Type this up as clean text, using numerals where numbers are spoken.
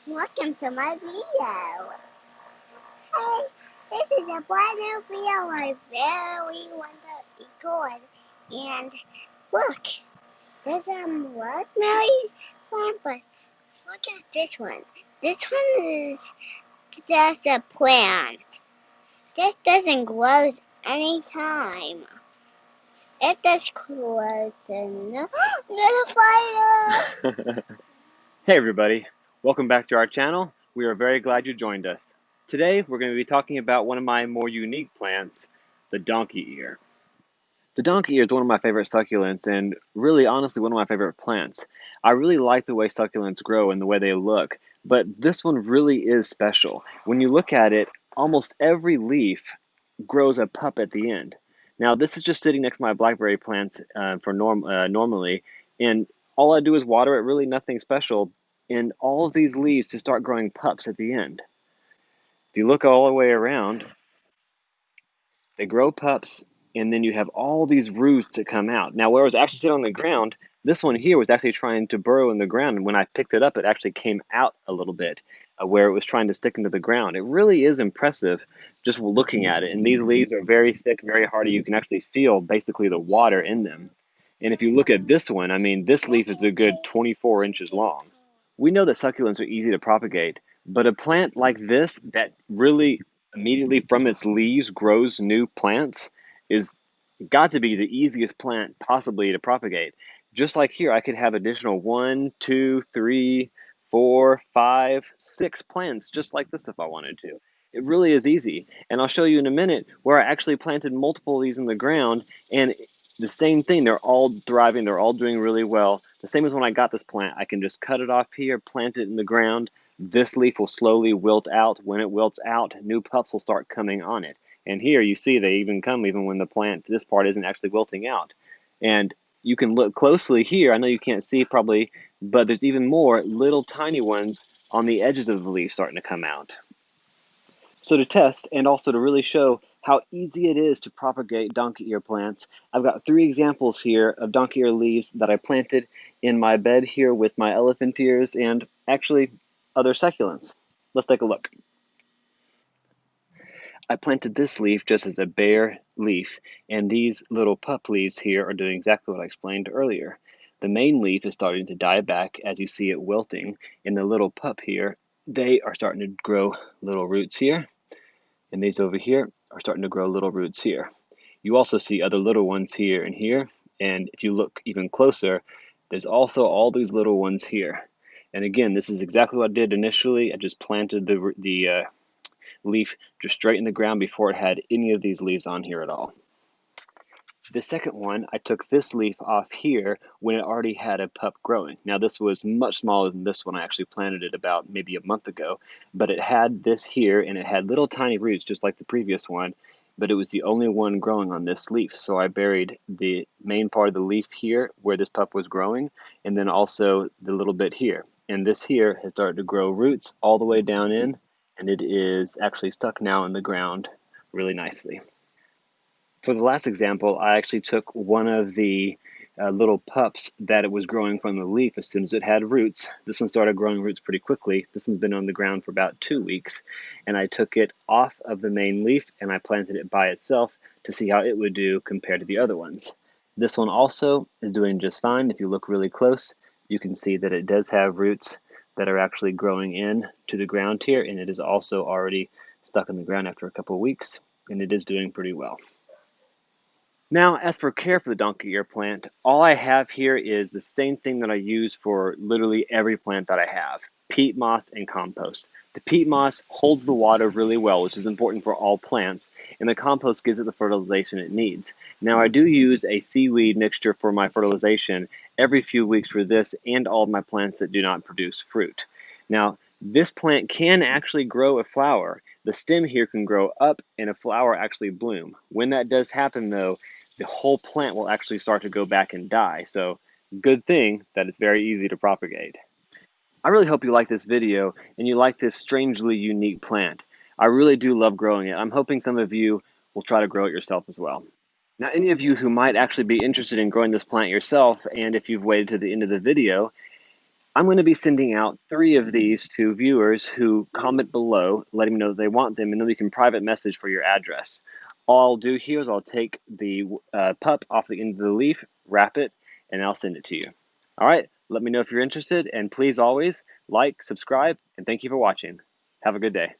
Welcome to my video. Hey, this is a brand new video I really want to record. And look, there's a rosemary plant, but look at this one. This one is just a plant. This doesn't grow anytime. It just grows in the fire. Hey everybody, welcome back to our channel. We are very glad you joined us. Today we're going to be talking about one of my more unique plants, the donkey ear. The donkey ear is one of my favorite succulents and really honestly one of my favorite plants. I really like the way succulents grow and the way they look, but this one really is special. When you look at it, almost every leaf grows a pup at the end. Now this is just sitting next to my blackberry plants normally, and all I do is water it, really nothing special, and all of these leaves just start growing pups at the end. If you look all the way around, they grow pups, and then you have all these roots that come out. Now, where it was actually sitting on the ground, this one here was actually trying to burrow in the ground, and when I picked it up, it actually came out a little bit where it was trying to stick into the ground. It really is impressive just looking at it, and these leaves are very thick, very hardy. You can actually feel basically the water in them. And if you look at this one, I mean, this leaf is a good 24 inches long. We know that succulents are easy to propagate, but a plant like this that really immediately from its leaves grows new plants is got to be the easiest plant possibly to propagate. Just like here, I could have additional 1, 2, 3, 4, 5, 6 plants just like this if I wanted to. It really is easy. And I'll show you in a minute where I actually planted multiple of these in the ground, and the same thing, they're all thriving, they're all doing really well. The same as when I got this plant, I can just cut it off here, plant it in the ground. This leaf will slowly wilt out. When it wilts out, new pups will start coming on it. And here you see they even come even when the plant, this part isn't actually wilting out. And you can look closely here. I know you can't see probably, but there's even more little tiny ones on the edges of the leaf starting to come out. So to test and also to really show how easy it is to propagate donkey ear plants, I've got 3 examples here of donkey ear leaves that I planted in my bed here with my elephant ears and actually other succulents. Let's take a look. I planted this leaf just as a bare leaf, and these little pup leaves here are doing exactly what I explained earlier. The main leaf is starting to die back as you see it wilting, and the little pup here, they are starting to grow little roots here. And these over here are starting to grow little roots here. You also see other little ones here and here, and if you look even closer, there's also all these little ones here. And again, this is exactly what I did initially. I just planted the leaf just straight in the ground before it had any of these leaves on here at all. The second one, I took this leaf off here when it already had a pup growing. Now this was much smaller than this one. I actually planted it about maybe a month ago, but it had this here and it had little tiny roots just like the previous one, but it was the only one growing on this leaf. So I buried the main part of the leaf here where this pup was growing, and then also the little bit here. And this here has started to grow roots all the way down in, and it is actually stuck now in the ground really nicely. For the last example, I actually took one of the little pups that it was growing from the leaf as soon as it had roots. This one started growing roots pretty quickly. This one's been on the ground for about 2 weeks. And I took it off of the main leaf and I planted it by itself to see how it would do compared to the other ones. This one also is doing just fine. If you look really close, you can see that it does have roots that are actually growing in to the ground here, and it is also already stuck in the ground after a couple of weeks, and it is doing pretty well. Now, as for care for the donkey ear plant, all I have here is the same thing that I use for literally every plant that I have, peat moss and compost. The peat moss holds the water really well, which is important for all plants, and the compost gives it the fertilization it needs. Now, I do use a seaweed mixture for my fertilization every few weeks for this and all of my plants that do not produce fruit. Now, this plant can actually grow a flower. The stem here can grow up and a flower actually bloom. When that does happen, though, the whole plant will actually start to go back and die. So good thing that it's very easy to propagate. I really hope you like this video and you like this strangely unique plant. I really do love growing it. I'm hoping some of you will try to grow it yourself as well. Now, any of you who might actually be interested in growing this plant yourself, and if you've waited to the end of the video, I'm going to be sending out 3 of these to viewers who comment below, letting me know that they want them, and then we can private message for your address. All I'll do here is I'll take the pup off the end of the leaf, wrap it, and I'll send it to you. All right, let me know if you're interested, and please always like, subscribe, and thank you for watching. Have a good day.